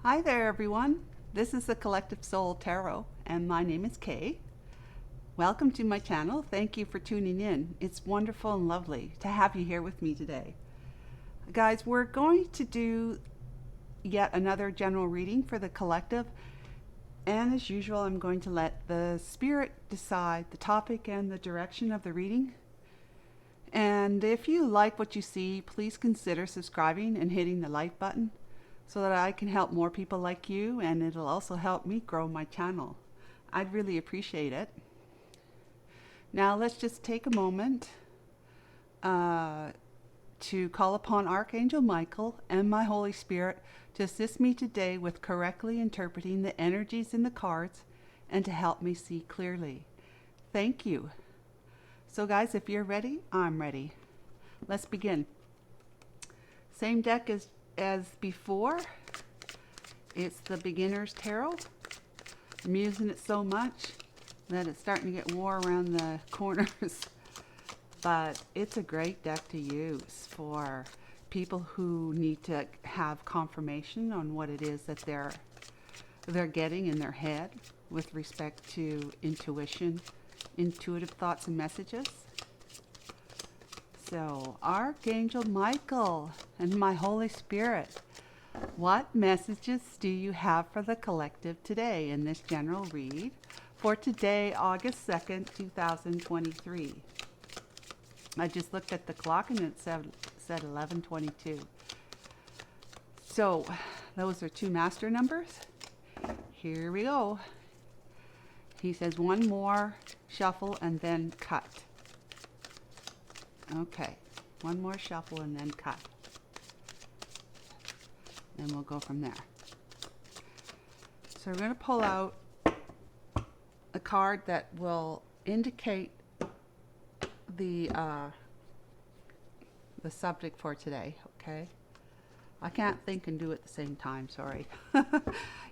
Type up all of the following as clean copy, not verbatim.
Hi there, everyone. This is the Collective Soul Tarot, and my name is Kay. Welcome to my channel. Thank you for tuning in. It's wonderful and lovely to have you here with me today. Guys, we're going to do yet another general reading for the collective, and as usual, I'm going to let the spirit decide the topic and the direction of the reading. And if you like what you see, please consider subscribing and hitting the like button so that I can help more people like you, and it'll also help me grow my channel. I'd really appreciate it. Now let's just take a moment to call upon Archangel Michael and my Holy Spirit to assist me today with correctly interpreting the energies in the cards and to help me see clearly. Thank you. So guys, if you're ready, I'm ready. Let's begin. Same deck as before. It's the Beginner's Tarot. I'm using it so much that it's starting to get wore around the corners. But it's a great deck to use for people who need to have confirmation on what it is that they're getting in their head with respect to intuition, intuitive thoughts and messages. So, Archangel Michael and my Holy Spirit, what messages do you have for the collective today in this general read for today, August 2nd, 2023? I just looked at the clock and it said 11:22. So, those are two master numbers. Here we go. He says one more shuffle and then cut. Okay, one more shuffle and then cut. And we'll go from there. So we're going to pull out a card that will indicate the subject for today, okay? I can't think and do it at the same time, sorry.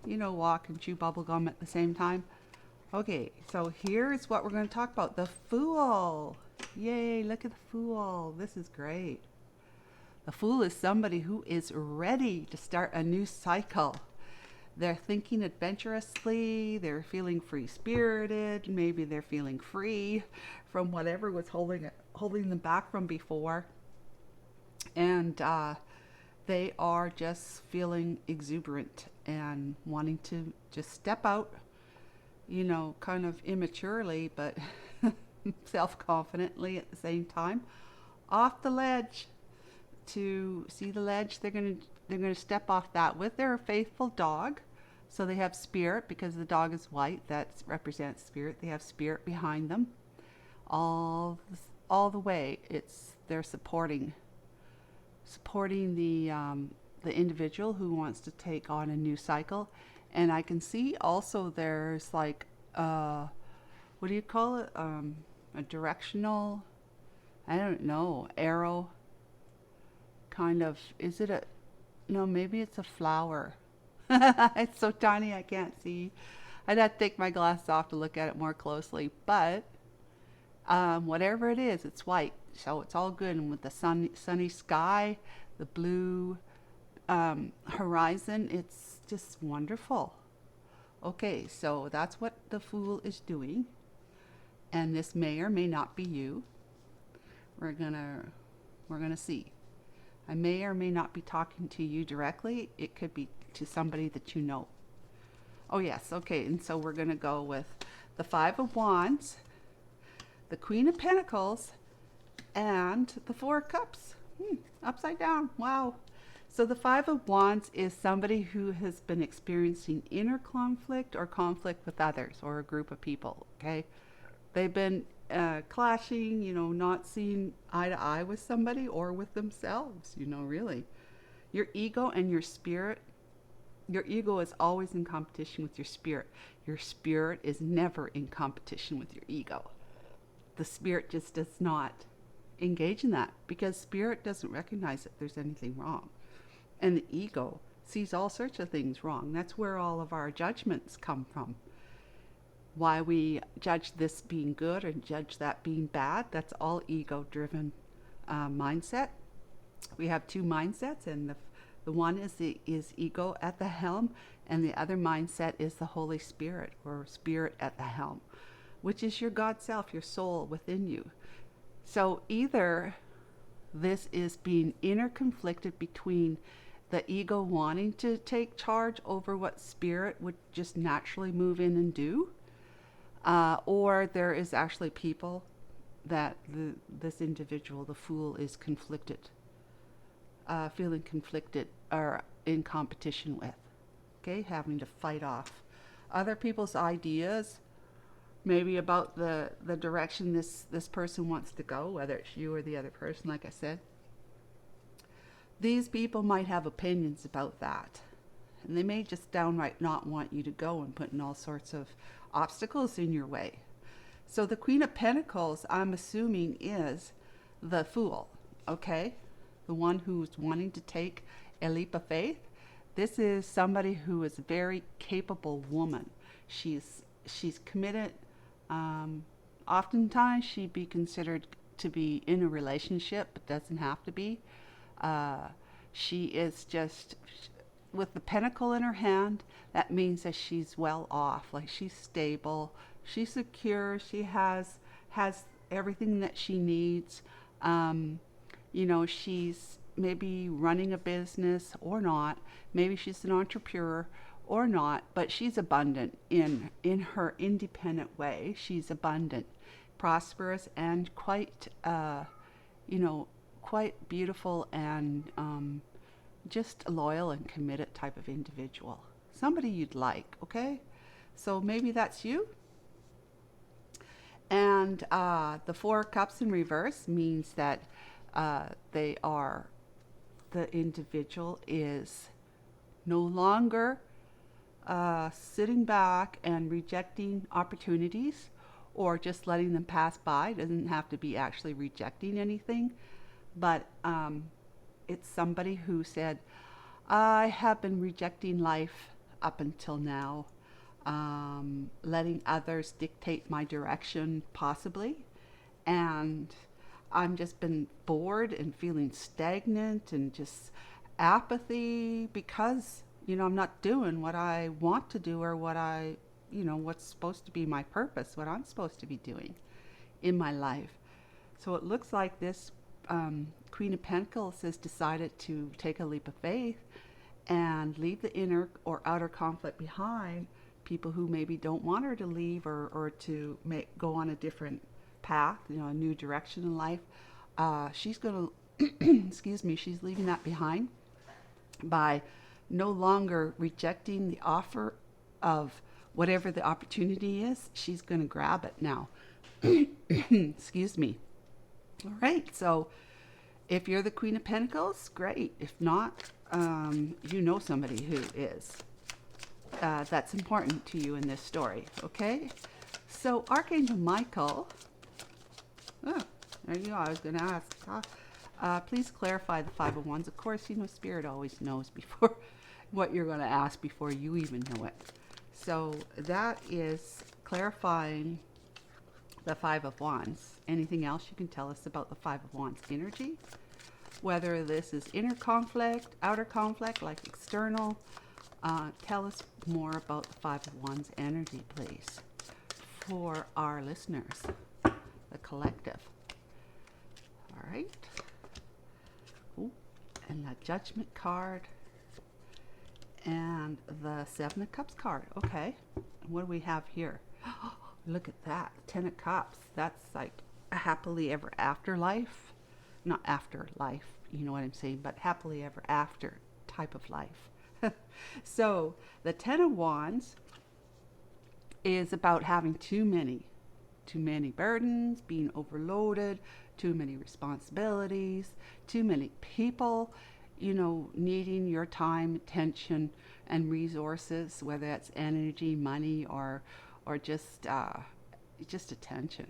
You know, walk and chew bubble gum at the same time. Okay, so here's what we're going to talk about. The Fool. Yay, look at the Fool. This is great. The Fool is somebody who is ready to start a new cycle. They're thinking adventurously. They're feeling free-spirited. Maybe they're feeling free from whatever was holding them back from before. And they are just feeling exuberant and wanting to just step out, you know, kind of immaturely, but self-confidently at the same time, off the ledge. To see the ledge, they're gonna step off that with their faithful dog. So they have spirit, because the dog is white, that represents spirit. They have spirit behind them all the way. They're supporting the individual who wants to take on a new cycle. And I can see also there's like what do you call it, a directional, I don't know, arrow kind of. Is it a, no, maybe it's a flower. It's so tiny I can't see. I'd have to take my glasses off to look at it more closely, but whatever it is, it's white, so it's all good. And with the sunny sky, the blue horizon, it's just wonderful. Okay, so that's what the Fool is doing, and this may or may not be you. We're gonna see. I may or may not be talking to you directly. It could be to somebody that you know. Oh yes, okay, and so we're gonna go with the Five of Wands, the Queen of Pentacles, and the Four of Cups. Upside down, wow. So the Five of Wands is somebody who has been experiencing inner conflict or conflict with others or a group of people, okay? They've been clashing, you know, not seeing eye to eye with somebody or with themselves, you know, really. Your ego and your spirit, your ego is always in competition with your spirit. Your spirit is never in competition with your ego. The spirit just does not engage in that, because spirit doesn't recognize that there's anything wrong. And the ego sees all sorts of things wrong. That's where all of our judgments come from. Why we judge this being good and judge that being bad, that's all ego-driven mindset. We have two mindsets, and the The one is ego at the helm, and the other mindset is the Holy Spirit, or spirit at the helm, which is your God self, your soul within you. So either this is being interconflicted between the ego wanting to take charge over what spirit would just naturally move in and do, or there is actually people that this individual, the fool, is conflicted, feeling conflicted or in competition with, okay, having to fight off other people's ideas, maybe about the direction this person wants to go, whether it's you or the other person, like I said. These people might have opinions about that, and they may just downright not want you to go and putting all sorts of obstacles in your way. So the Queen of Pentacles, I'm assuming, is the Fool, okay? The one who's wanting to take a leap of faith. This is somebody who is a very capable woman. She's committed. Oftentimes she'd be considered to be in a relationship, but doesn't have to be. She is just, with the pentacle in her hand, that means that she's well off, like she's stable, she's secure, she has everything that she needs. You know, she's maybe running a business or not, maybe she's an entrepreneur or not, but she's abundant in her independent way. She's abundant, prosperous, and quite quite beautiful, and just a loyal and committed type of individual. Somebody you'd like, okay? So maybe that's you. And the Four of Cups in reverse means that the individual is no longer sitting back and rejecting opportunities or just letting them pass by. It doesn't have to be actually rejecting anything, but it's somebody who said, I have been rejecting life up until now, letting others dictate my direction, possibly, and I'm just been bored and feeling stagnant and just apathy because, I'm not doing what I want to do, or what what's supposed to be my purpose, what I'm supposed to be doing in my life. So it looks like this Queen of Pentacles has decided to take a leap of faith and leave the inner or outer conflict behind. People who maybe don't want her to leave, or to go on a different path, a new direction in life. She's going to, excuse me, she's leaving that behind by no longer rejecting the offer of whatever the opportunity is. She's going to grab it now. Excuse me. All right, so if you're the Queen of Pentacles, great. If not, somebody who is. That's important to you in this story, okay? So Archangel Michael, there you go, I was going to ask, please clarify the Five of Wands. Of course, Spirit always knows before what you're going to ask before you even know it. So that is clarifying the Five of Wands. Anything else you can tell us about the Five of Wands energy? Whether this is inner conflict, outer conflict, like external. Tell us more about the Five of Wands energy, please, for our listeners, the collective. All right. Ooh, and the Judgment card and the Seven of Cups card. Okay. What do we have here? Look at that. Ten of Cups. That's like a happily ever after life. Not after life, you know what I'm saying, but happily ever after type of life. So the Ten of Wands is about having too many burdens, being overloaded, too many responsibilities, too many people, needing your time, attention, and resources, whether that's energy, money, or just attention,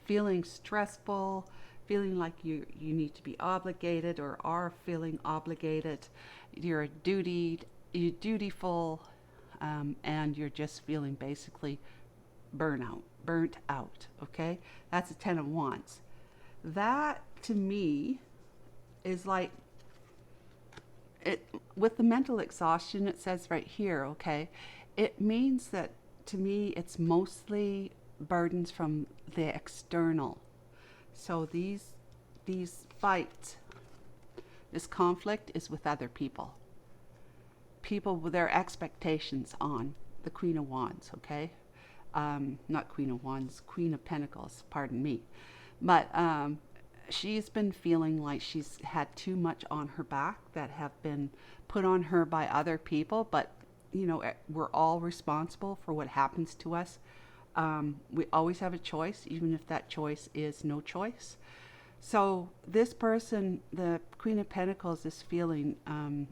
feeling stressful, feeling like you need to be obligated, or are feeling obligated. You're dutiful, and you're just feeling basically burnt out, okay? That's a Ten of Wands. That, to me, is like it, with the mental exhaustion, it says right here, okay, it means that to me it's mostly burdens from the external. So these fights, this conflict is with other people. People with their expectations on the Queen of Wands, okay? Not Queen of Wands, Queen of Pentacles, pardon me. But she's been feeling like she's had too much on her back that have been put on her by other people. But, you know, we're all responsible for what happens to us. We always have a choice, even if that choice is no choice. So this person, the Queen of Pentacles, is feeling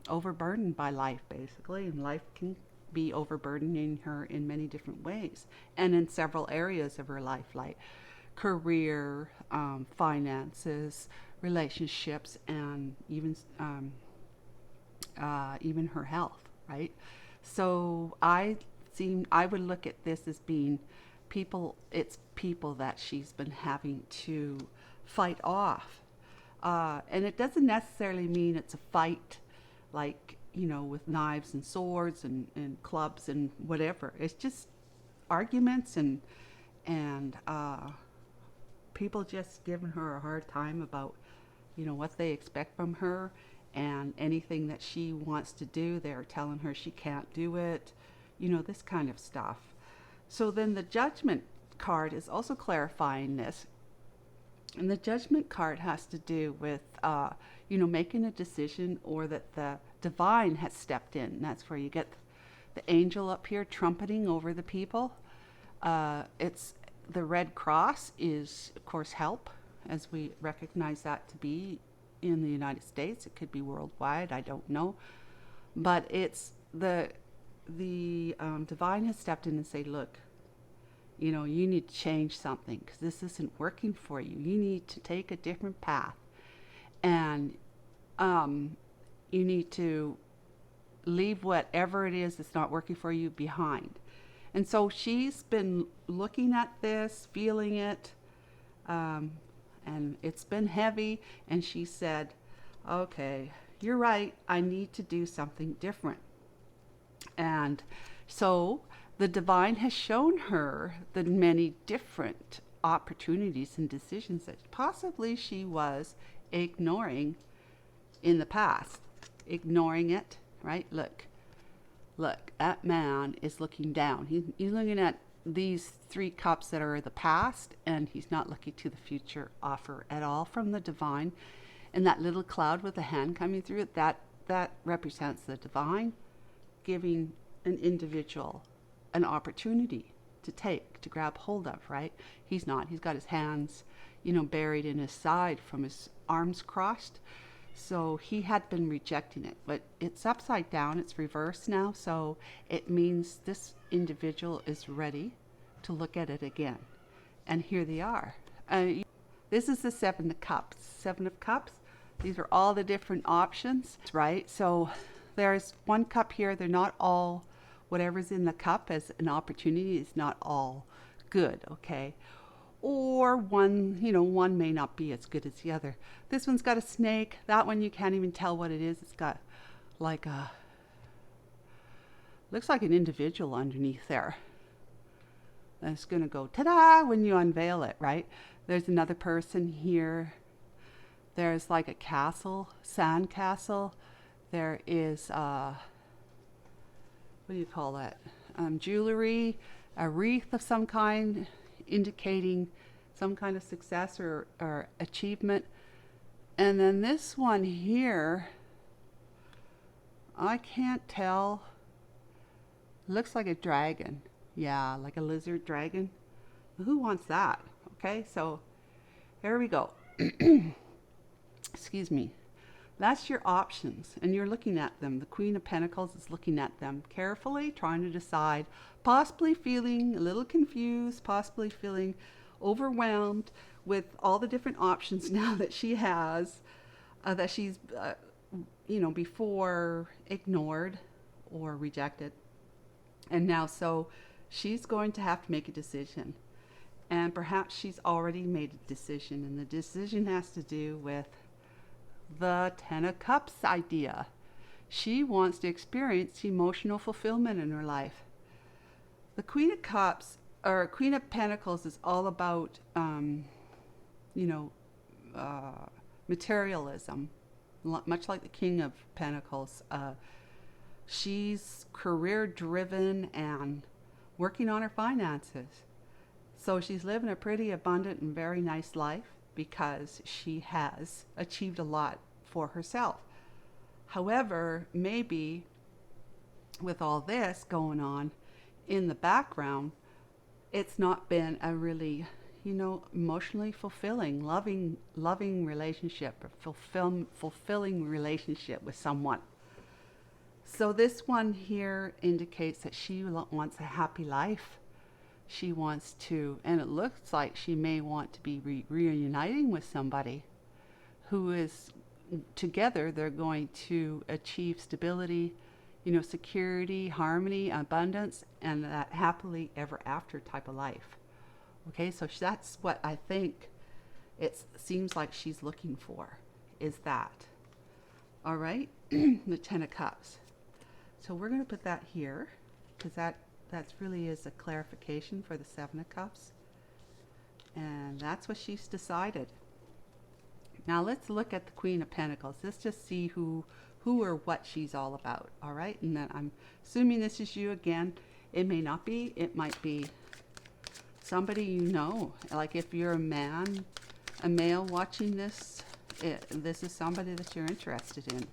overburdened by life, basically, and life can be overburdening her in many different ways, and in several areas of her life, like career, finances, relationships, and even her health, right? So I would look at this as being people. It's people that she's been having to fight off. And it doesn't necessarily mean it's a fight like, you know, with knives and swords and clubs and whatever. It's just arguments and people just giving her a hard time about, you know, what they expect from her, and anything that she wants to do, they're telling her she can't do it, you know, this kind of stuff. So then the Judgment card is also clarifying this. And the Judgment card has to do with, you know, making a decision, or that the divine has stepped in. And that's where you get the angel up here trumpeting over the people. It's the Red Cross is, of course, help, as we recognize that to be in the United States. It could be worldwide, I don't know. But it's the divine has stepped in and say, look, you know, you need to change something because this isn't working for you. You need to take a different path, and you need to leave whatever it is that's not working for you behind. And so she's been looking at this, feeling it, and it's been heavy. And she said, okay, you're right. I need to do something different. And so the divine has shown her the many different opportunities and decisions that possibly she was ignoring in the past. Ignoring it, right? Look, that man is looking down. He's looking at these 3 cups that are the past, and he's not looking to the future offer at all from the divine. And that little cloud with a hand coming through it, that represents the divine giving an individual an opportunity to grab hold of, right? He's not. He's got his hands, you know, buried in his side from his arms crossed. So he had been rejecting it, but it's upside down. It's reversed now. So it means this individual is ready to look at it again. And here they are. This is the 7 of Cups. 7 of Cups. These are all the different options, right? So there's 1 cup here. They're not all, whatever's in the cup as an opportunity is not all good, okay? Or one, you know, one may not be as good as the other. This one's got a snake. That one you can't even tell what it is. It's got like looks like an individual underneath there. That's going to go ta-da when you unveil it, right? There's another person here. There's like a castle, sand castle. There is, what do you call that? Jewelry, a wreath of some kind, indicating some kind of success or achievement. And then this one here, I can't tell. Looks like a dragon. Yeah, like a lizard dragon. Who wants that? Okay, so here we go. Excuse me. That's your options, and you're looking at them. The Queen of Pentacles is looking at them carefully, trying to decide, possibly feeling a little confused, possibly feeling overwhelmed with all the different options now that she has, that she's, you know, before ignored or rejected. And now, so she's going to have to make a decision. And perhaps she's already made a decision, and the decision has to do with the 10 of Cups idea. She wants to experience emotional fulfillment in her life. The Queen of Cups or Queen of Pentacles is all about, you know, materialism, much like the King of Pentacles. She's career driven and working on her finances. So she's living a pretty abundant and very nice life because she has achieved a lot for herself. However, maybe with all this going on in the background, it's not been a really, you know, emotionally fulfilling, loving relationship, or fulfilling relationship with someone. So this one here indicates that she wants a happy life. She wants to, and it looks like she may want to be reuniting with somebody who is together. They're going to achieve stability, you know, security, harmony, abundance, and that happily ever after type of life. Okay, so that's what I think it seems like she's looking for, is that. All right, the Ten of Cups. So we're going to put that here because that's really is a clarification for the Seven of Cups. And that's what she's decided. Now let's look at the Queen of Pentacles. Let's just see who or what she's all about. All right, and then I'm assuming this is you again. It may not be. It might be somebody you know. Like if you're a male watching this, this is somebody that you're interested in.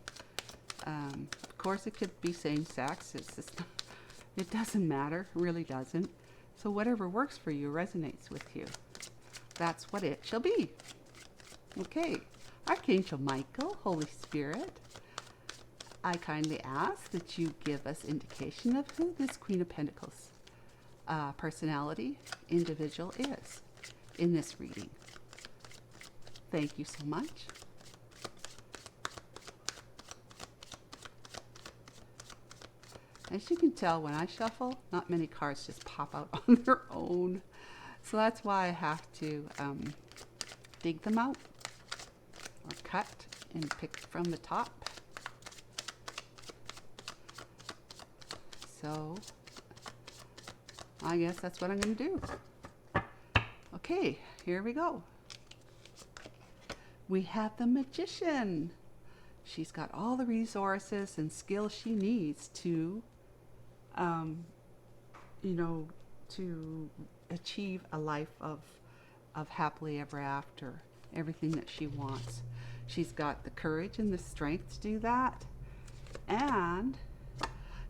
Of course, it could be same sex. It doesn't matter. It really doesn't. So whatever works for you resonates with you. That's what it shall be. Okay. Archangel Michael, Holy Spirit, I kindly ask that you give us indication of who this Queen of Pentacles personality individual is in this reading. Thank you so much. As you can tell, when I shuffle, not many cards just pop out on their own. So that's why I have to dig them out or cut and pick from the top. So I guess that's what I'm going to do. Okay, here we go. We have the Magician. She's got all the resources and skills she needs to you know, to achieve a life of happily ever after, everything that she wants. She's got the courage and the strength to do that, and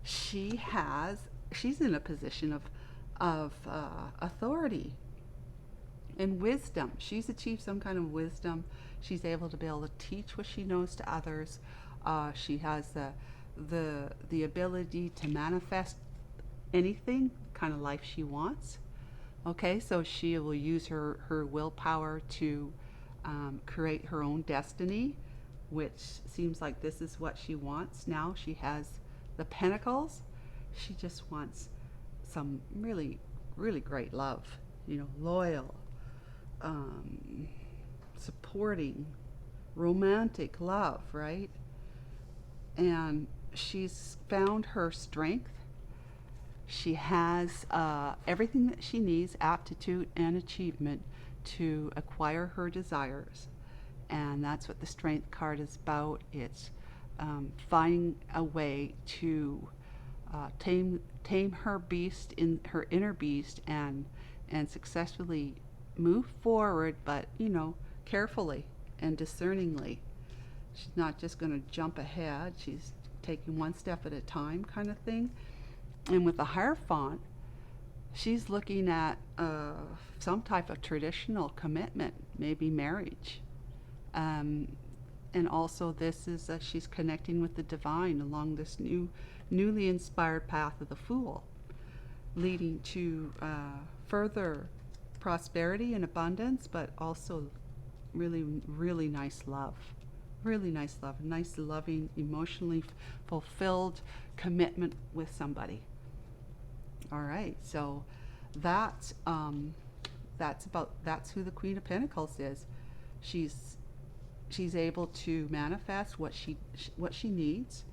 she's in a position of authority and wisdom. She's achieved some kind of wisdom. She's able to be able to teach what she knows to others. She has the ability to manifest anything kind of life she wants. Okay, so she will use her willpower to create her own destiny, which seems like this is what she wants now. She has the Pentacles. She just wants some really, really great love, you know, loyal, supporting, romantic love, right? And she's found her strength. She has everything that she needs, aptitude and achievement to acquire her desires. And that's what the Strength card is about. It's finding a way to tame her beast, in her inner beast, and successfully move forward, but, you know, carefully and discerningly. She's not just going to jump ahead. She's taking one step at a time kind of thing. And with the Hierophant, she's looking at some type of traditional commitment, maybe marriage. And also this is she's connecting with the divine along this newly inspired path of the Fool, leading to further prosperity and abundance, but also really, really nice love. Really nice love, nice, loving, emotionally fulfilled commitment with somebody. All right, so that's who the Queen of Pentacles is. She's able to manifest what she needs.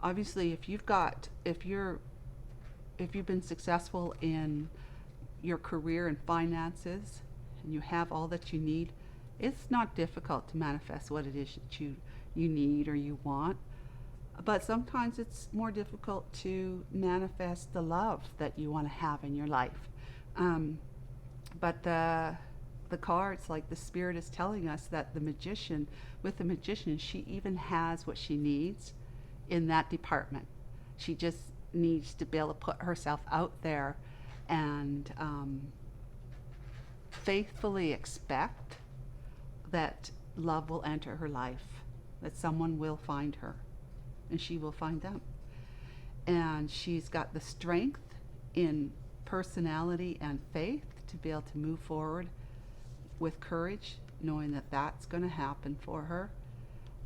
obviously, if you've been successful in your career and finances, and you have all that you need, it's not difficult to manifest what it is that you need or you want. But sometimes it's more difficult to manifest the love that you want to have in your life. But the cards, like the spirit is telling us that with the magician, she even has what she needs in that department. She just needs to be able to put herself out there and faithfully expect that love will enter her life, that someone will find her, and she will find them. And she's got the strength in personality and faith to be able to move forward with courage, knowing that that's going to happen for her.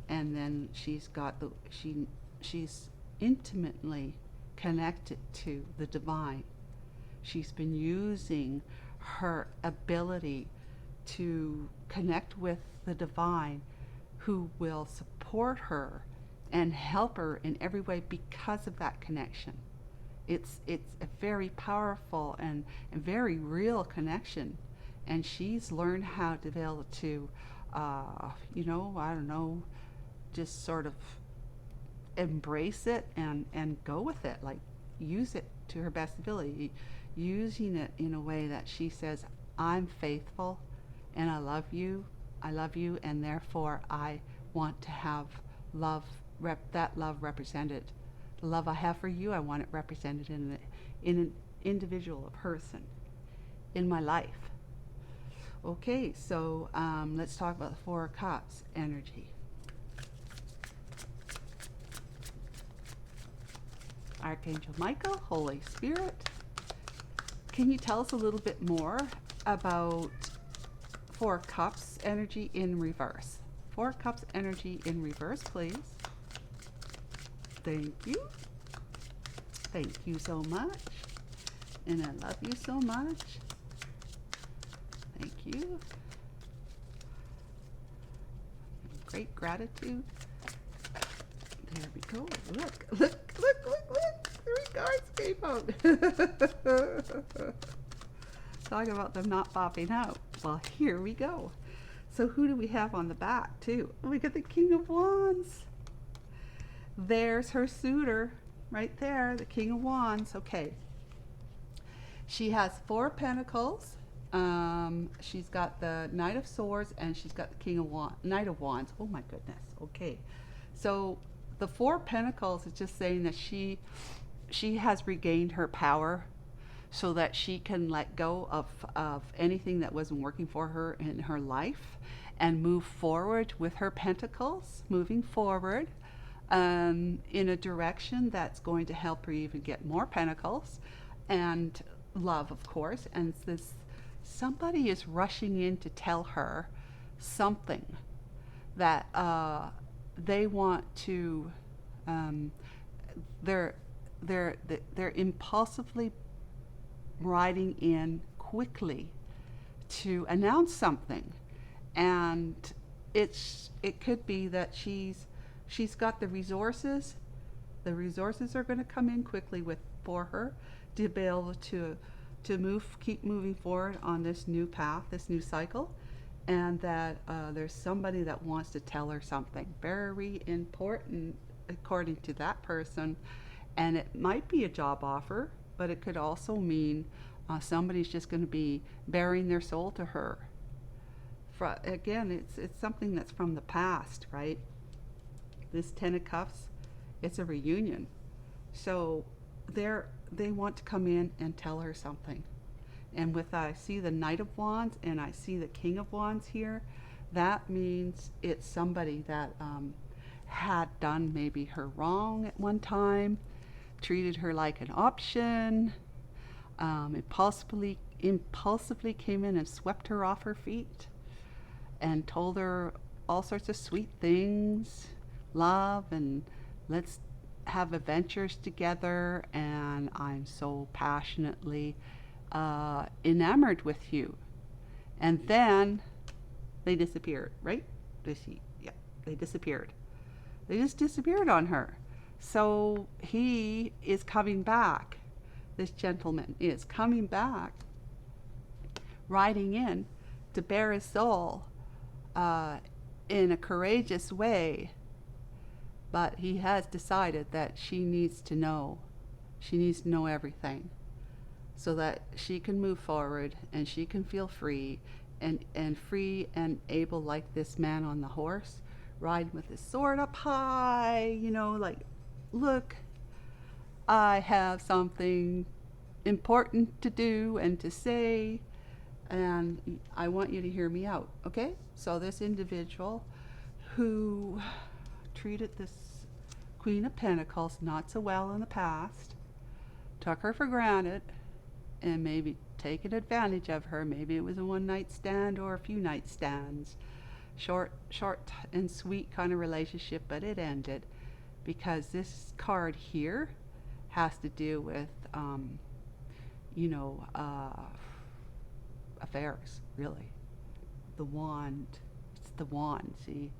And then she's intimately connected to the divine. She's been using her ability to connect with the divine, who will support her and help her in every way because of that connection. It's a very powerful and very real connection, and she's learned how to be able to, I don't know, just sort of embrace it and go with it, like use it to her best ability, using it in a way that she says, I'm faithful and I love you, and therefore I want to have that love represented. The love I have for you, I want it represented in an individual, a person in my life. Okay, so let's talk about the Four of Cups energy. Archangel Michael, Holy Spirit. Can you tell us a little bit more about Four of Cups energy in reverse? Four of Cups energy in reverse, please. Thank you. Thank you so much. And I love you so much. Thank you. Great gratitude. There we go. Look. 3 cards came out. Talking about them not popping out. Well, here we go. So who do we have on the back, too? We got the King of Wands. There's her suitor right there, the King of Wands. Okay. She has 4 pentacles. She's got the Knight of Swords, and she's got the Knight of Wands. Oh my goodness. Okay. So the 4 pentacles is just saying that she has regained her power, so that she can let go of anything that wasn't working for her in her life and move forward with her pentacles, moving forward in a direction that's going to help her even get more pentacles and love, of course. And this somebody is rushing in to tell her something that they want to, they're impulsively riding in quickly to announce something. And it could be that she's got the resources. The resources are going to come in quickly for her to be able to keep moving forward on this new path, this new cycle, and that there's somebody that wants to tell her something very important according to that person. And it might be a job offer, but it could also mean somebody's just going to be bearing their soul to her. Again, it's something that's from the past, right? This 10 of Cups, it's a reunion. So they want to come in and tell her something. And I see the Knight of Wands and I see the King of Wands here, that means it's somebody that had done maybe her wrong at one time, treated her like an option, impulsively came in and swept her off her feet and told her all sorts of sweet things, love, and let's have adventures together, and I'm so passionately enamored with you. And then they disappeared, right? They disappeared. They just disappeared on her. So he is coming back. This gentleman is coming back, riding in to bare his soul in a courageous way. But he has decided that she needs to know. She needs to know everything so that she can move forward and she can feel free and free and able, like this man on the horse, riding with his sword up high, like, look, I have something important to do and to say, and I want you to hear me out, okay? So this individual who treated this Queen of Pentacles not so well in the past, took her for granted, and maybe taken advantage of her. Maybe it was a one-night stand or a few night stands. Short and sweet kind of relationship, but it ended because this card here has to do with, affairs, really. The wand. It's the wand, see?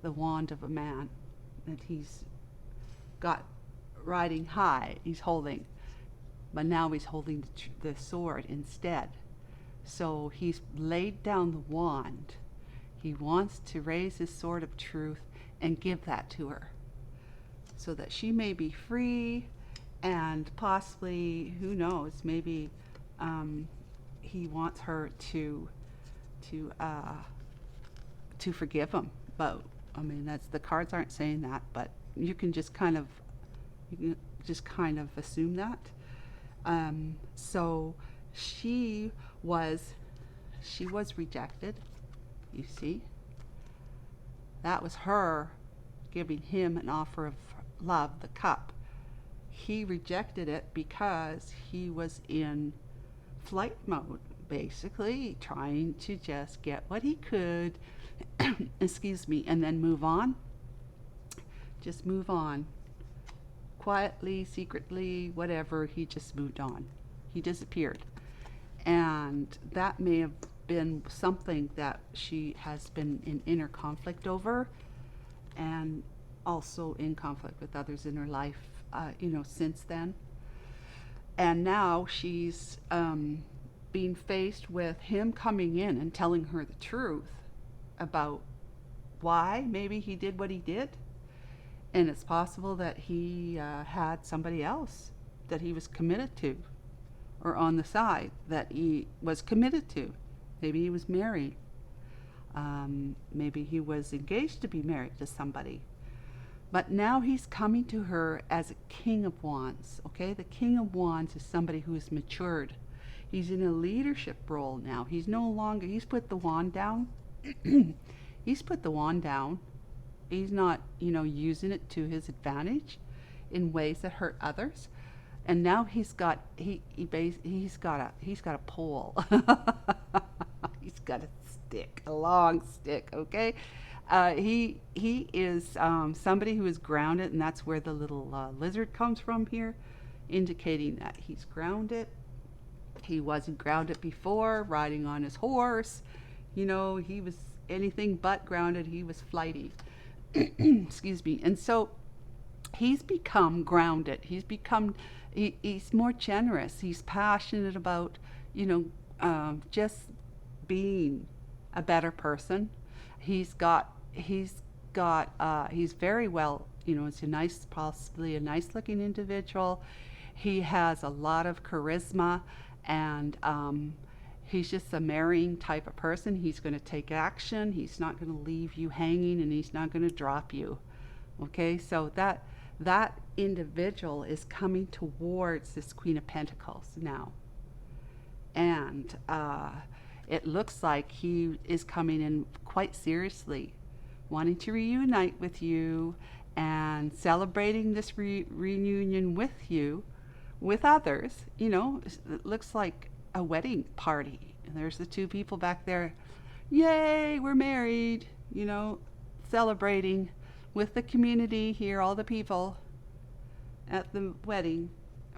The wand of a man that he's got riding high. He's holding. But now he's holding the sword instead. So he's laid down the wand. He wants to raise his sword of truth and give that to her so that she may be free, and possibly, who knows, maybe he wants her to forgive him. But I mean, that's, the cards aren't saying that, but you can just kind of assume that. So she was rejected, you see. That was her giving him an offer of love, the cup. He rejected it because he was in flight mode, basically, trying to just get what he could, excuse me, and then move on. Just move on. Quietly, secretly, whatever, he just moved on. He disappeared. And that may have been something that she has been in inner conflict over, and also in conflict with others in her life, since then. And now she's being faced with him coming in and telling her the truth about why maybe he did what he did. And it's possible that he had somebody else that he was committed to, or on the side that he was committed to. Maybe he was married. Maybe he was engaged to be married to somebody. But now he's coming to her as a King of Wands, okay? The King of Wands is somebody who has matured. He's in a leadership role now. He's no longer, he's put the wand down. He's put the wand down. He's not, using it to his advantage in ways that hurt others. And now he's got a pole. He's got a stick, a long stick, okay? He is somebody who is grounded, and that's where the little lizard comes from here, indicating that he's grounded. He wasn't grounded before, riding on his horse. He was anything but grounded. He was flighty. Excuse me. And so he's become grounded. He's more generous. He's passionate about, just being a better person. He's very well, it's possibly a nice looking individual. He has a lot of charisma, and he's just a marrying type of person. He's going to take action. He's not going to leave you hanging, and he's not going to drop you. Okay, so that individual is coming towards this Queen of Pentacles now. And it looks like he is coming in quite seriously, wanting to reunite with you and celebrating this reunion with you, with others. It looks like a wedding party. And there's the two people back there. Yay, we're married, celebrating with the community here, all the people at the wedding.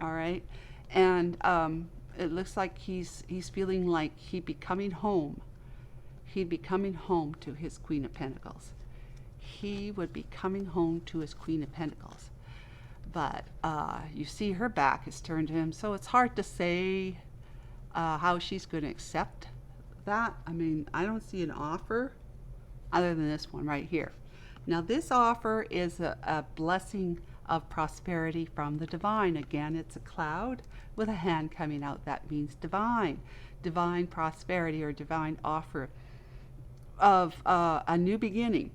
All right. And it looks like he's feeling like he'd be coming home. He'd be coming home to his Queen of Pentacles. He would be coming home to his Queen of Pentacles. but you see her back is turned to him, so it's hard to say how she's going to accept that. I mean, I don't see an offer other than this one right here. Now, this offer is a blessing of prosperity from the divine. Again, it's a cloud with a hand coming out. That means divine prosperity or divine offer of a new beginning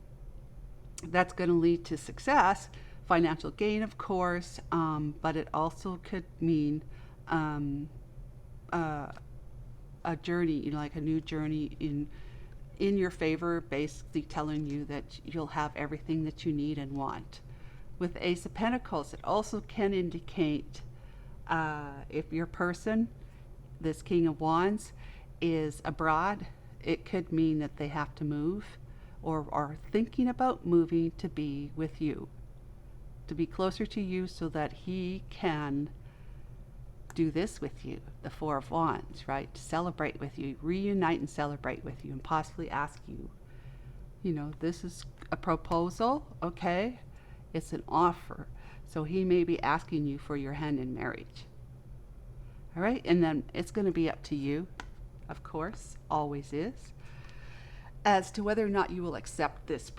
that's going to lead to success, financial gain, of course, but it also could mean a journey, like a new journey in your favor, basically telling you that you'll have everything that you need and want. With Ace of Pentacles, it also can indicate if your person, this King of Wands, is abroad, it could mean that they have to move or are thinking about moving to be with you, to be closer to you so that he can do this with you, the Four of Wands, right? To celebrate with you, reunite and celebrate with you, and possibly ask you, this is a proposal, okay? It's an offer. So he may be asking you for your hand in marriage. All right? And then it's going to be up to you, of course, always is, as to whether or not you will accept this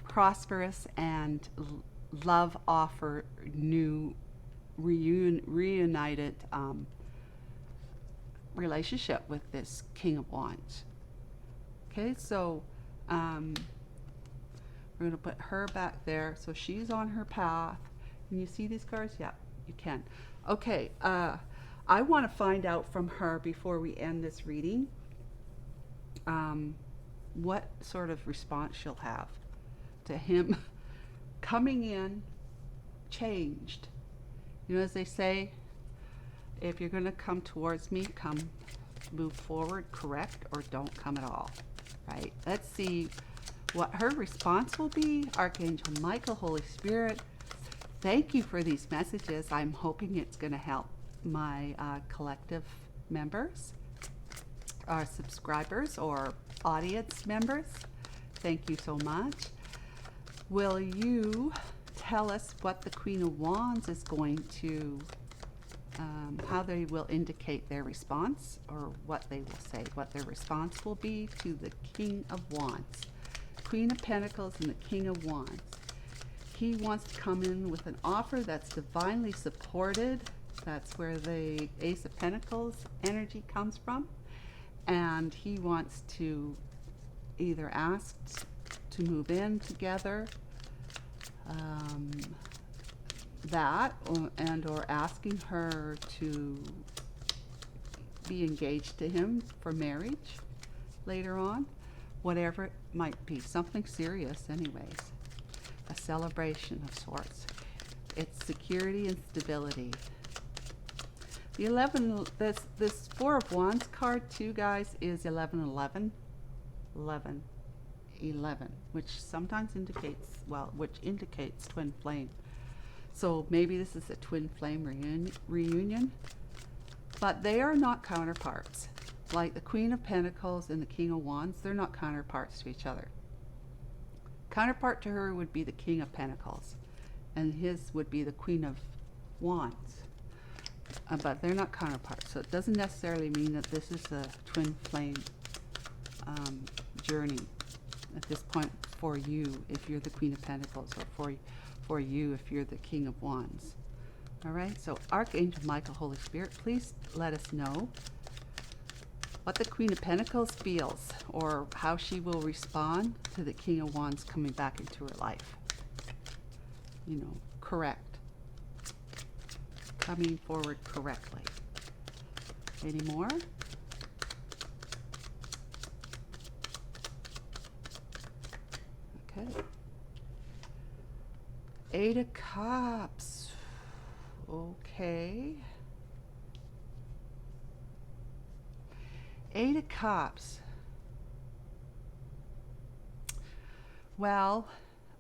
prosperous and love offer, new reunited relationship with this King of Wands. Okay, so we're going to put her back there. So she's on her path. Can you see these cards? Yeah, you can. Okay, I want to find out from her before we end this reading what sort of response she'll have to him coming in changed. As they say, if you're going to come towards me, move forward, correct, or don't come at all, right? Let's see what her response will be. Archangel Michael, Holy Spirit, thank you for these messages. I'm hoping it's going to help my collective members, our subscribers or audience members. Thank you so much. Will you tell us what the Queen of Wands is going to, how they will indicate their response, or what they will say, what their response will be to the King of Wands. Queen of Pentacles and the King of Wands. He wants to come in with an offer that's divinely supported. That's where the Ace of Pentacles energy comes from. And he wants to either ask to move in together, or asking her to be engaged to him for marriage later on, whatever it might be, something serious anyways, a celebration of sorts. It's security and stability. The 11, this Four of Wands card too, guys, is 11, which sometimes indicates twin flame. So maybe this is a twin flame reunion, but they are not counterparts. Like the Queen of Pentacles and the King of Wands, they're not counterparts to each other. Counterpart to her would be the King of Pentacles, and his would be the Queen of Wands. But they're not counterparts, so it doesn't necessarily mean that this is a twin flame journey at this point for you if you're the Queen of Pentacles, or for you if you're the King of Wands. All right, so Archangel Michael, Holy Spirit, please let us know what the Queen of Pentacles feels, or how she will respond to the King of Wands coming back into her life. Correct. Coming forward correctly. Any more? Okay. Eight of Cups. Okay. Eight of Cups. Well,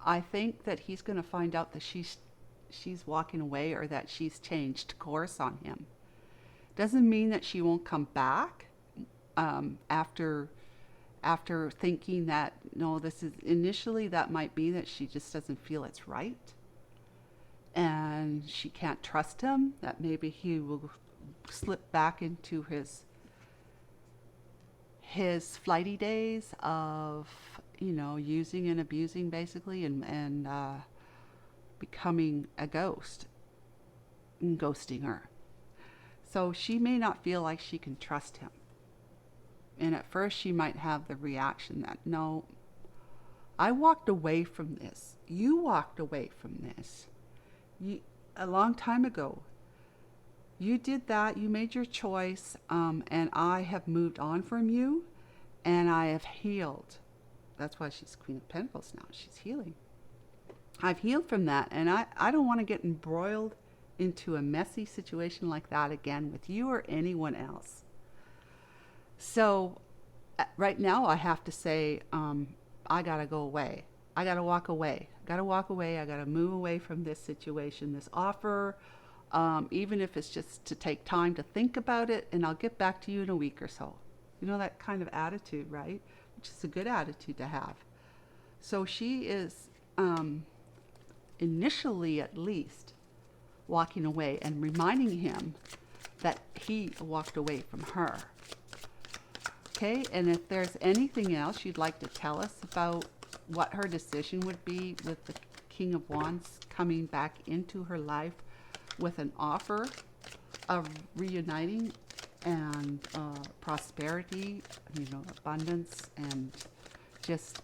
I think that he's going to find out that she's walking away, or that she's changed course on him. Doesn't mean that she won't come back after thinking that, no, this is initially, that might be that she just doesn't feel it's right. and she can't trust him, that maybe he will slip back into his flighty days of, using and abusing basically, and becoming a ghost and ghosting her. So she may not feel like she can trust him. And at first she might have the reaction that, no, I walked away from this. You walked away from this. A long time ago. You did that. You made your choice. And I have moved on from you. And I have healed. That's why she's Queen of Pentacles now. She's healing. I've healed from that. And I don't want to get embroiled into a messy situation like that again with you or anyone else. So right now I have to say, I got to go away. I got to walk away. I got to move away from this situation, this offer, even if it's just to take time to think about it, and I'll get back to you in a week or so. That kind of attitude, right? Which is a good attitude to have. So she is, initially at least, walking away and reminding him that he walked away from her. Okay, and if there's anything else you'd like to tell us about what her decision would be with the King of Wands coming back into her life with an offer of reuniting and prosperity, abundance, and just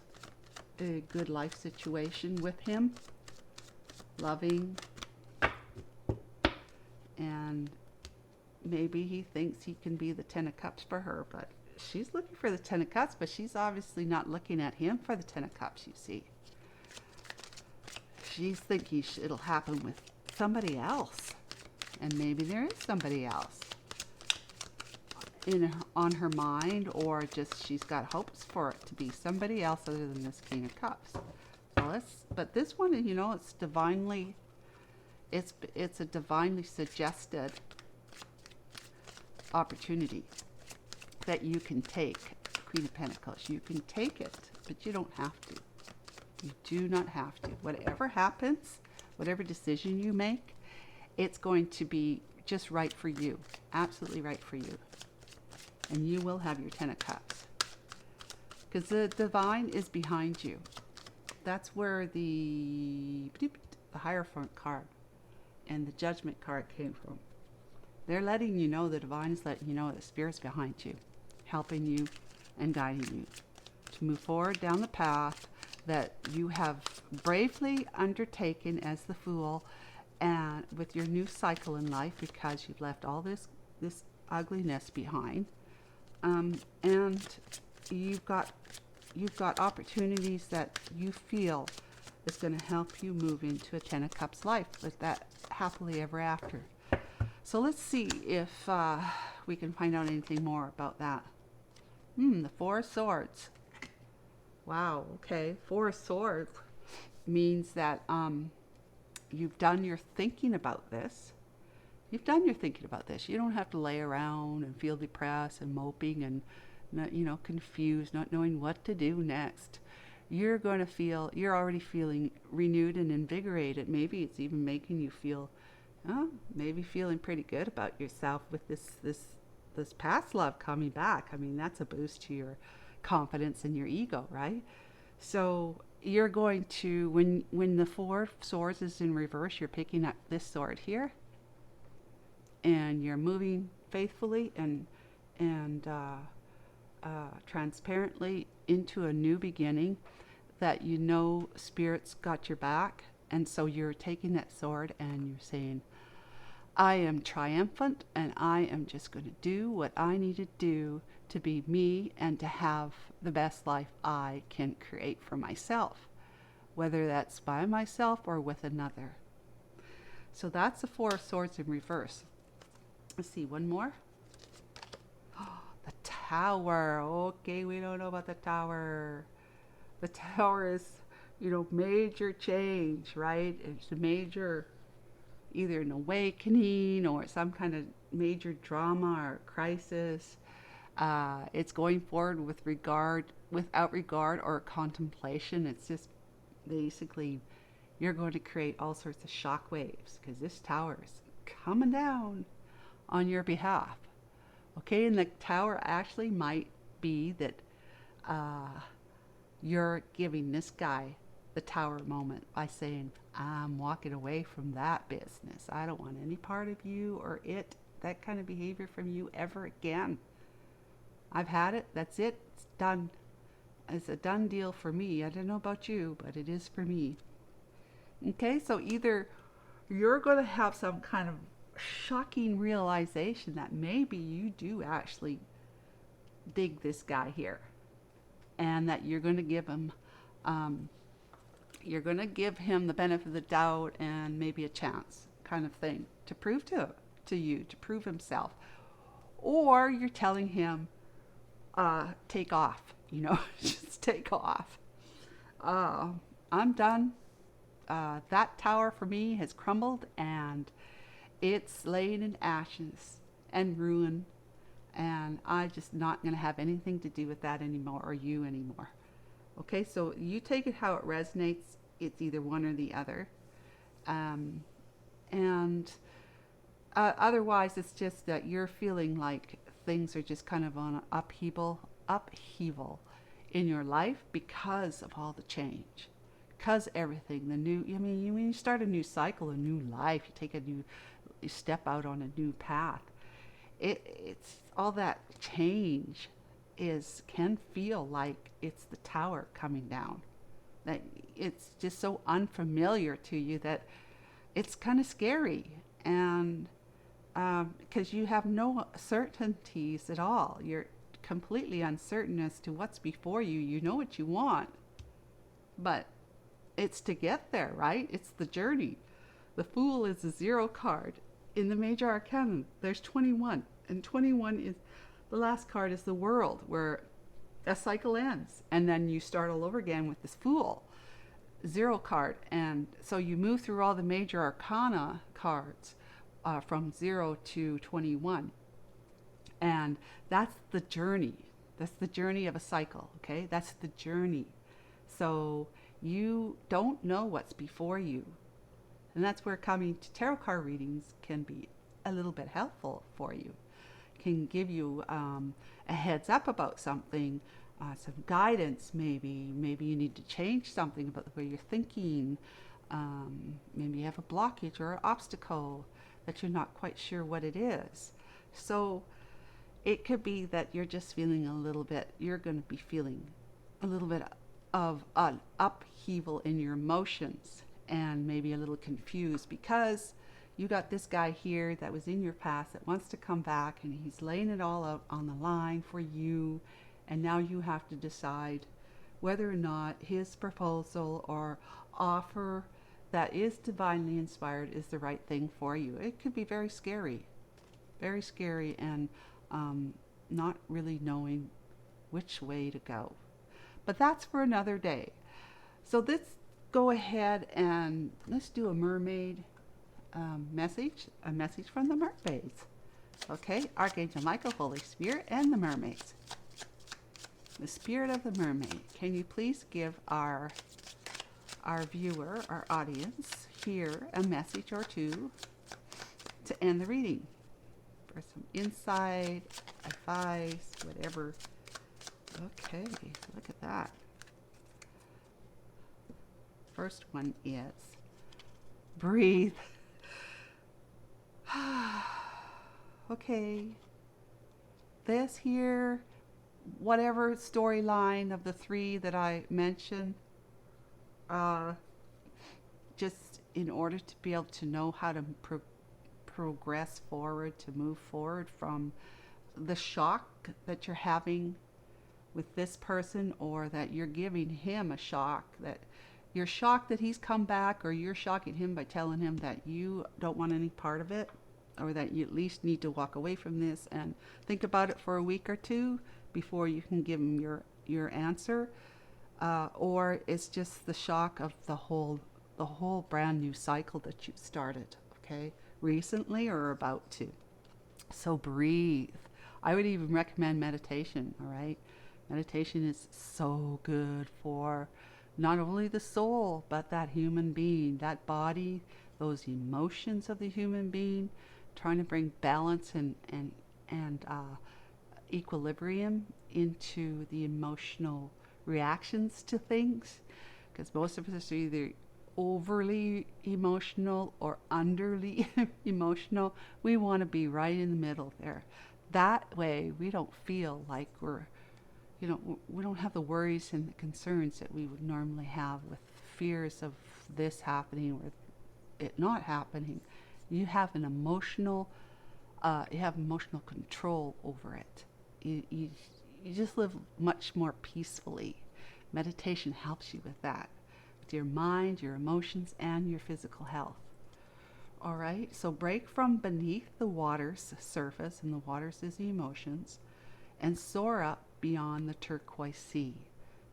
a good life situation with him, loving, and maybe he thinks he can be the Ten of Cups for her, but she's looking for the Ten of Cups, but she's obviously not looking at him for the Ten of Cups, you see. She's thinking it'll happen with somebody else. And maybe there is somebody else on her mind, or just she's got hopes for it to be somebody else other than this King of Cups. But this one, it's divinely, it's a divinely suggested opportunity that you can take, Queen of Pentacles. You can take it, but you don't have to. You do not have to. Whatever happens, whatever decision you make, it's going to be just right for you. Absolutely right for you. And you will have your Ten of Cups. Because the divine is behind you. That's where the Hierophant card and the Judgment card came from. They're letting you know, the divine is letting you know the Spirit's behind you, helping you and guiding you to move forward down the path that you have bravely undertaken as the Fool, and with your new cycle in life, because you've left all this ugliness behind, and you've got opportunities that you feel is going to help you move into a Ten of Cups life with that happily ever after. So let's see if we can find out anything more about that. The Four of Swords. Wow, okay. Four of Swords means that you've done your thinking about this. You've done your thinking about this. You don't have to lay around and feel depressed and moping and not, confused, not knowing what to do next. You're already feeling renewed and invigorated. Maybe it's even making you feel, maybe feeling pretty good about yourself with this past love coming back. I mean, that's a boost to your confidence and your ego, right? So you're going to, when the Four of Swords is in reverse, you're picking up this sword here, and you're moving faithfully and transparently into a new beginning that Spirit's got your back. And so you're taking that sword and you're saying, I am triumphant, and I am just going to do what I need to do to be me and to have the best life I can create for myself, whether that's by myself or with another. So that's the Four of Swords in reverse. Let's see, one more. The Tower. Okay, we don't know about the Tower. The Tower is, major change, right? It's a major, either an awakening or some kind of major drama or crisis. It's going forward without regard or contemplation. It's just basically you're going to create all sorts of shock waves because this tower is coming down on your behalf. Okay, and the tower actually might be that you're giving this guy the tower moment by saying, I'm walking away from that business. I don't want any part of you or that kind of behavior from you ever again. I've had it. That's it. It's done. It's a done deal for me. I don't know about you, but it is for me. Okay, so either you're going to have some kind of shocking realization that maybe you do actually dig this guy here, and that you're going to give him the benefit of the doubt and maybe a chance kind of thing to prove to you, to prove himself. Or you're telling him, take off, just take off. I'm done. That tower for me has crumbled and it's laying in ashes and ruin, and I'm just not going to have anything to do with that anymore, or you anymore. Okay, so you take it how it resonates. It's either one or the other. And otherwise, it's just that you're feeling like things are just kind of on an upheaval in your life because of all the change. Because everything, when you start a new cycle, a new life, you step out on a new path. It's all that change can feel like it's the tower coming down. That it's just so unfamiliar to you that it's kind of scary, and because you have no certainties at all. You're completely uncertain as to what's before you. You know what you want, but it's to get there, right? It's the journey. The Fool is a 0 card. In the Major Arcana, there's 21. And 21 is, the last card is the World, where a cycle ends. And then you start all over again with this Fool, 0 card. And so you move through all the Major Arcana cards from 0 to 21. And that's the journey. That's the journey of a cycle, okay? That's the journey. So you don't know what's before you. And that's where coming to tarot card readings can be a little bit helpful for you. Can give you a heads up about something, some guidance maybe. Maybe you need to change something about the way you're thinking. Maybe you have a blockage or an obstacle that you're not quite sure what it is. So it could be that you're just feeling you're going to be feeling a little bit of an upheaval in your emotions, and maybe a little confused because you got this guy here that was in your past that wants to come back, and he's laying it all out on the line for you, and now you have to decide whether or not his proposal or offer that is divinely inspired is the right thing for you. It could be very scary, and not really knowing which way to go. But that's for another day. So let's go ahead and let's do a mermaid message, a message from the mermaids. Okay, Archangel Michael, Holy Spirit, and the mermaids. The spirit of the mermaid, can you please give our viewer, our audience here, a message or two to end the reading? For some insight, advice, whatever. Okay, look at that. First one is breathe. Okay. This here, whatever storyline of the 3 that I mentioned, just in order to be able to know how to progress forward, to move forward from the shock that you're having with this person, or that you're giving him a shock, that you're shocked that he's come back, or you're shocking him by telling him that you don't want any part of it, or that you at least need to walk away from this and think about it for a week or 2 before you can give him your answer, or it's just the shock of the whole brand new cycle that you started, okay, recently or about to. So breathe. I would even recommend meditation, all right? Meditation is so good for not only the soul, but that human being, that body, those emotions of the human being, trying to bring balance and equilibrium into the emotional reactions to things. Because most of us are either overly emotional or underly emotional. We want to be right in the middle there. That way, we don't feel like we don't have the worries and the concerns that we would normally have with fears of this happening or it not happening. You have emotional control over it. You just live much more peacefully. Meditation helps you with that, with your mind, your emotions, and your physical health. All right, so break from beneath the water's surface, and the water's is the emotions, and soar up beyond the turquoise sea.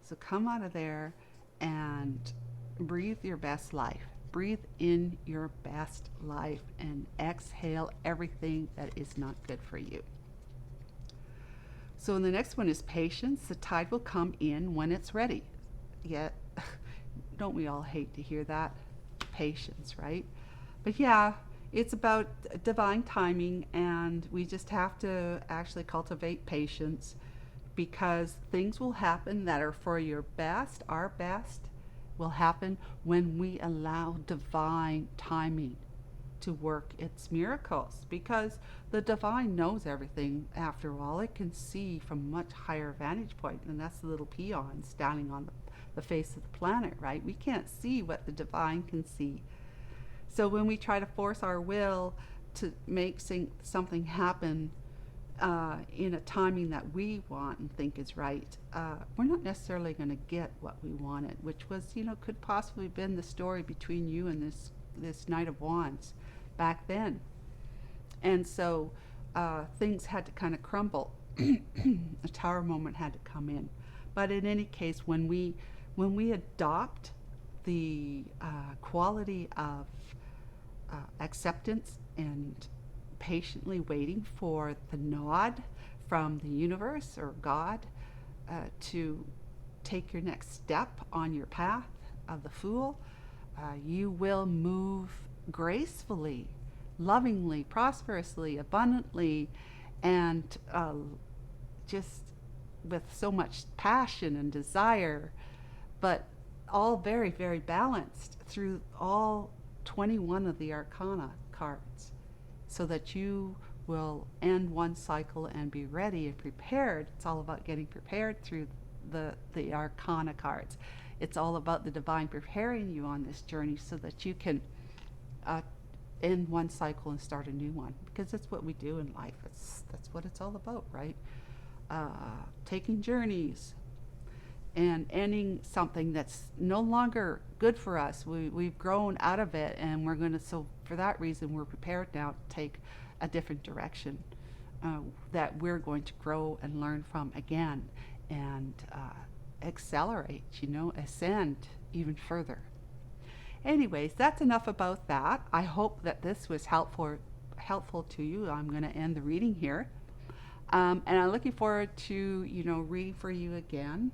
So come out of there and breathe your best life. Breathe in your best life and exhale everything that is not good for you. So the next one is patience. The tide will come in when it's ready. Yet, don't we all hate to hear that? Patience, right? But yeah, it's about divine timing, and we just have to actually cultivate patience, because things will happen that are for your best. Our best will happen when we allow divine timing to work its miracles, because the divine knows everything. After all, it can see from a much higher vantage point, and that's the little peon standing on the face of the planet, right? We can't see what the divine can see. So when we try to force our will to make something happen in a timing that we want and think is right, we're not necessarily going to get what we wanted, which was, could possibly have been the story between you and this Knight of Wands back then. And so things had to kind of crumble. A tower moment had to come in. But in any case, when we adopt the quality of acceptance and patiently waiting for the nod from the universe or God to take your next step on your path of the Fool, you will move gracefully, lovingly, prosperously, abundantly, and just with so much passion and desire, but all very, very balanced through all 21 of the Arcana cards, so that you will end one cycle and be ready and prepared. It's all about getting prepared through the Arcana cards. It's all about the divine preparing you on this journey so that you can end one cycle and start a new one, because that's what we do in life. That's what it's all about, right? Taking journeys and ending something that's no longer good for us. We've grown out of it, and so for that reason, we're prepared now to take a different direction that we're going to grow and learn from again, and accelerate, ascend even further. Anyways, that's enough about that. I hope that this was helpful to you. I'm going to end the reading here. And I'm looking forward to, reading for you again.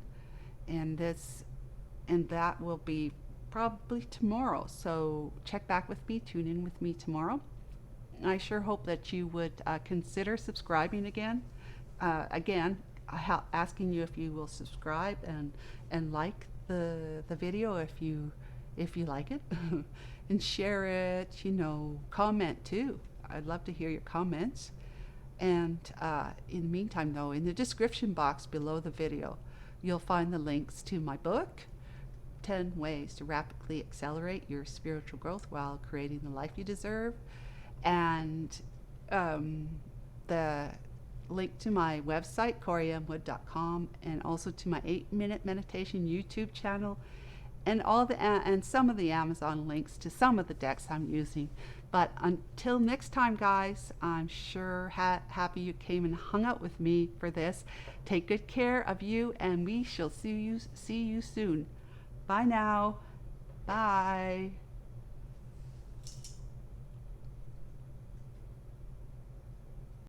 And that will be probably tomorrow. So check back with me, tune in with me tomorrow. I sure hope that you would consider subscribing again. Asking you if you will subscribe and like the video if you like it, and share it. Comment too. I'd love to hear your comments. And in the meantime, though, in the description box below the video, you'll find the links to my book, 10 Ways to Rapidly Accelerate Your Spiritual Growth While Creating the Life You Deserve, and the link to my website, CoreyMWood.com, and also to my 8-minute meditation YouTube channel, and and some of the Amazon links to some of the decks I'm using. But until next time, guys, I'm sure happy you came and hung out with me for this. Take good care of you, and we shall see you soon. Bye now. Bye.